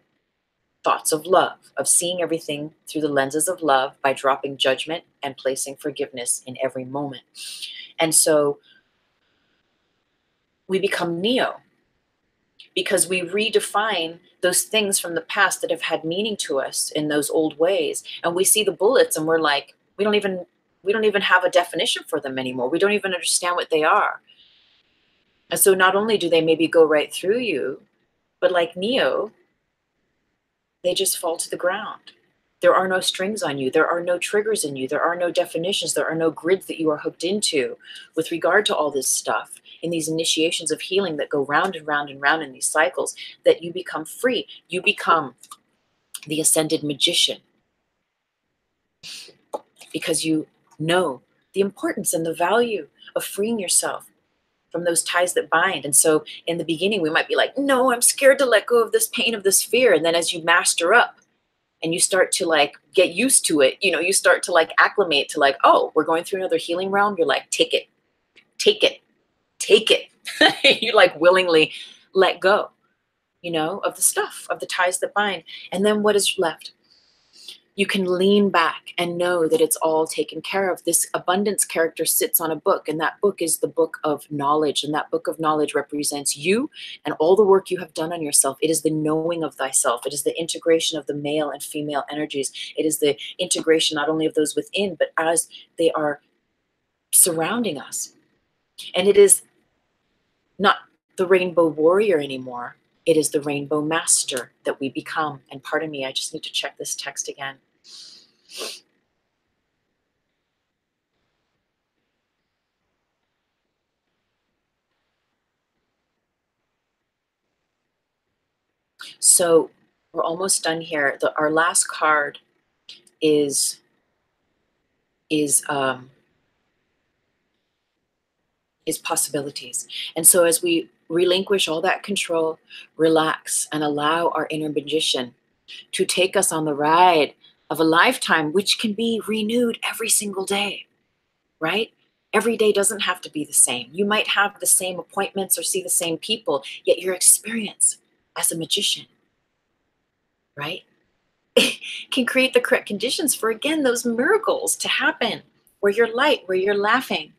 thoughts of love, of seeing everything through the lenses of love by dropping judgment and placing forgiveness in every moment. And so we become Neo, because we redefine those things from the past that have had meaning to us in those old ways. And we see the bullets and we're like, we don't even have a definition for them anymore. We don't even understand what they are. And so not only do they maybe go right through you, but like Neo, they just fall to the ground. There are no strings on you. There are no triggers in you. There are no definitions. There are no grids that you are hooked into with regard to all this stuff in these initiations of healing that go round and round and round in these cycles, that you become free. You become the ascended magician because you know the importance and the value of freeing yourself from those ties that bind. And so in the beginning, we might be like, no, I'm scared to let go of this pain, of this fear. And then as you master up, and you start to like get used to it, you know, you start to like acclimate to like, oh, we're going through another healing realm. You're like, take it, take it, take it. You like willingly let go, you know, of the stuff, of the ties that bind. And then what is left? You can lean back and know that it's all taken care of. This abundance character sits on a book, and that book is the book of knowledge. And that book of knowledge represents you and all the work you have done on yourself. It is the knowing of thyself. It is the integration of the male and female energies. It is the integration not only of those within, but as they are surrounding us. And it is not the rainbow warrior anymore. It is the rainbow master that we become. And pardon me, I just need to check this text again. So we're almost done here. Our last card is possibilities. And so as we relinquish all that control, relax, and allow our inner magician to take us on the ride of a lifetime, which can be renewed every single day, right? Every day doesn't have to be the same. You might have the same appointments or see the same people, yet your experience as a magician, right, can create the correct conditions for, again, those miracles to happen, where you're light, where you're laughing,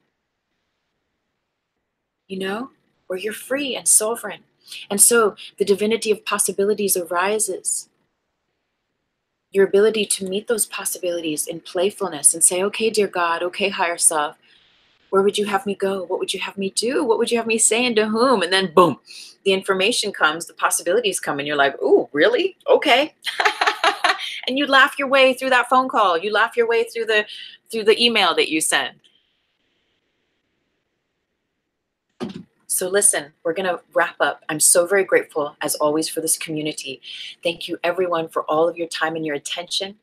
you know, where you're free and sovereign. And so the divinity of possibilities arises. Your ability to meet those possibilities in playfulness and say, okay, dear God, okay, higher self, where would you have me go? What would you have me do? What would you have me say, and to whom? And then boom, the information comes, the possibilities come, and you're like, ooh, really? Okay. And you laugh your way through that phone call. You laugh your way through the email that you send. So listen, we're going to wrap up. I'm so very grateful, as always, for this community. Thank you, everyone, for all of your time and your attention.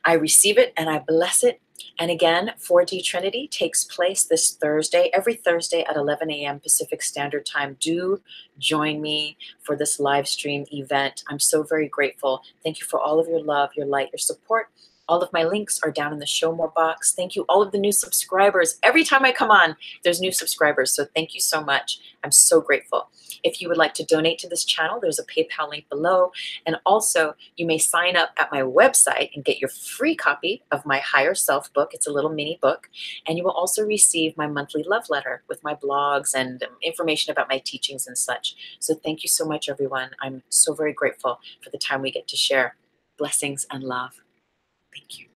I receive it and I bless it. And again, 4D Trinity takes place this Thursday, every Thursday at 11 a.m. Pacific Standard Time. Do join me for this live stream event. I'm so very grateful. Thank you for all of your love, your light, your support. All of my links are down in the show more box. Thank you, all of the new subscribers. Every time I come on, there's new subscribers. So thank you so much. I'm so grateful. If you would like to donate to this channel, there's a PayPal link below. And also, you may sign up at my website and get your free copy of my Higher Self book. It's a little mini book. And you will also receive my monthly love letter with my blogs and information about my teachings and such. So thank you so much, everyone. I'm so very grateful for the time we get to share. Blessings and love. Thank you.